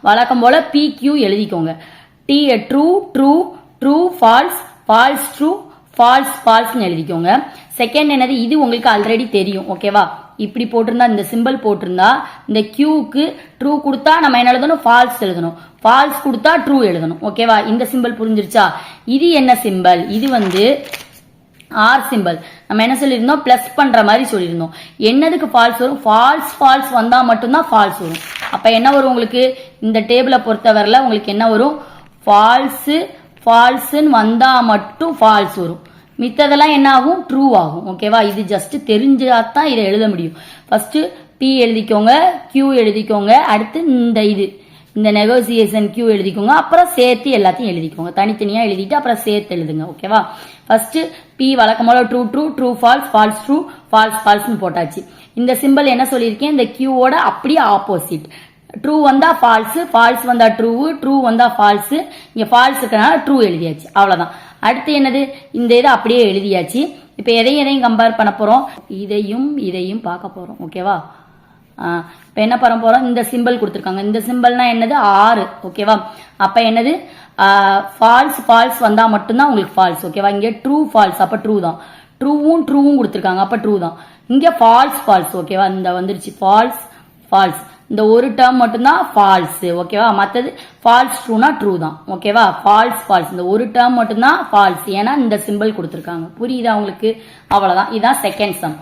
வழக்கம் போல PQ எழுதிக்கோங்க. True true true false false true false ஃபால்ஸ்னு எழுதிக்கோங்க. செகண்ட் என்னது, இது உங்களுக்கு ஆல்ரெடி தெரியும். ஓகேவா, இப்படி போட்டிருந்தா இந்த சிம்பிள் போட்டிருந்தா இந்த கியூக்கு ட்ரூ கொடுத்தா நம்ம என்ன எழுதணும், ஃபால்ஸ் எழுதணும். ஃபால்ஸ் கொடுத்தா ட்ரூ எழுதணும். ஓகேவா, இந்த சிம்பிள் புரிஞ்சிருச்சா? இது என்ன சிம்பிள், இது வந்து ஆர் சிம்பிள். நம்ம என்ன சொல்லியிருந்தோம், பிளஸ் பண்ற மாதிரி சொல்லியிருந்தோம். என்னதுக்கு ஃபால்ஸ் வரும், ஃபால்ஸ் ஃபால்ஸ் வந்தா மட்டும்தான் ஃபால்ஸ் வரும். அப்ப என்ன வரும் உங்களுக்கு, இந்த டேபிளை பொறுத்தவரையில உங்களுக்கு என்ன வரும், ஃபால்ஸ் ஃபால்ஸ்ன்னு வந்தா மட்டும் ஃபால்ஸ் வரும். மித்ததெல்லாம் என்ன ஆகும், ட்ரூ ஆகும். ஓகேவா, இது ஜஸ்ட் தெரிஞ்சாதான் இதை எழுத முடியும். ஃபர்ஸ்ட் P எழுதிக்கோங்க, Q எழுதிக்கோங்க, அடுத்து இந்த நெகோசியேஷன் Q எழுதிக்கோங்க, அப்புறம் சேர்த்து எல்லாத்தையும் எழுதிக்கோங்க. தனித்தனியா எழுதிட்டு அப்புறம் சேர்த்து எழுதுங்க. ஓகேவா, ஃபர்ஸ்ட் P வழக்கம் போல true true true false false true false ஃபால்ஸ்னு போட்டாச்சு. இந்த சிம்பிள் என்ன சொல்லியிருக்கேன், இந்த Qவோட அப்படியே ஆப்போசிட். ட்ரூ வந்தா ஃபால்ஸ், ஃபால்ஸ் வந்தா ட்ரூ, ட்ரூ வந்தா ஃபால்ஸ். இங்க ஃபால்ஸ் இருக்கனால ட்ரூ எழுதியாச்சு. அவ்வளவுதான். அடுத்து என்னது, இந்த இதை அப்படியே எழுதியாச்சு. இப்ப எதையும் கம்பேர் பண்ண போறோம், இதையும் பார்க்க போறோம். ஓகேவா, இப்ப என்ன பண்ண போறோம், இந்த சிம்பிள் கொடுத்துருக்காங்க. இந்த சிம்பிள்னா என்னது, 6. ஓகேவா, அப்ப என்னது, ஃபால்ஸ் ஃபால்ஸ் வந்தா மட்டும்தான் உங்களுக்கு ஃபால்ஸ். ஓகேவா, இங்க ட்ரூ ஃபால்ஸ், அப்ப ட்ரூ தான். ட்ரூவும் கொடுத்துருக்காங்க, அப்ப ட்ரூ தான். இங்க ஃபால்ஸ் ஃபால்ஸ். ஓகேவா, இந்த வந்துருச்சு ஃபால்ஸ் ஃபால்ஸ். இந்த ஒரு டேர்ம் மட்டும்தான் ஃபால்ஸ். ஓகேவா, மற்றது ஃபால்ஸ் ட்ரூனா ட்ரூ தான். ஓகேவா, ஃபால்ஸ் ஃபால்ஸ் இந்த ஒரு டேர்ம் மட்டும்தான் ஃபால்ஸ், ஏன்னா இந்த சிம்பிள் கொடுத்துருக்காங்க. புரியுதா உங்களுக்கு? அவ்வளவுதான். இதுதான் செகண்ட் சம்.